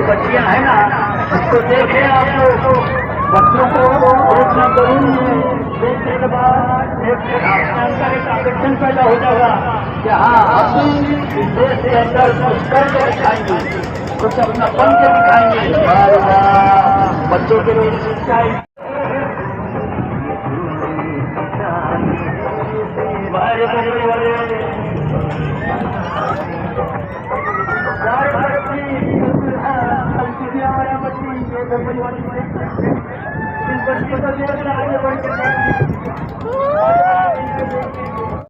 बच्चियां है ना, तो देखे आप लोग बच्चों को देखना जरूरी है। देखने के बाद एक आकर्षण पैदा हो जाएगा कि हाँ हम इस देश के अंदर कुछ करके दिखाएंगे, कुछ अपना बन के दिखाएंगे। बच्चों के लिए शिक्षा इस बच्चे को आगे बढ़ के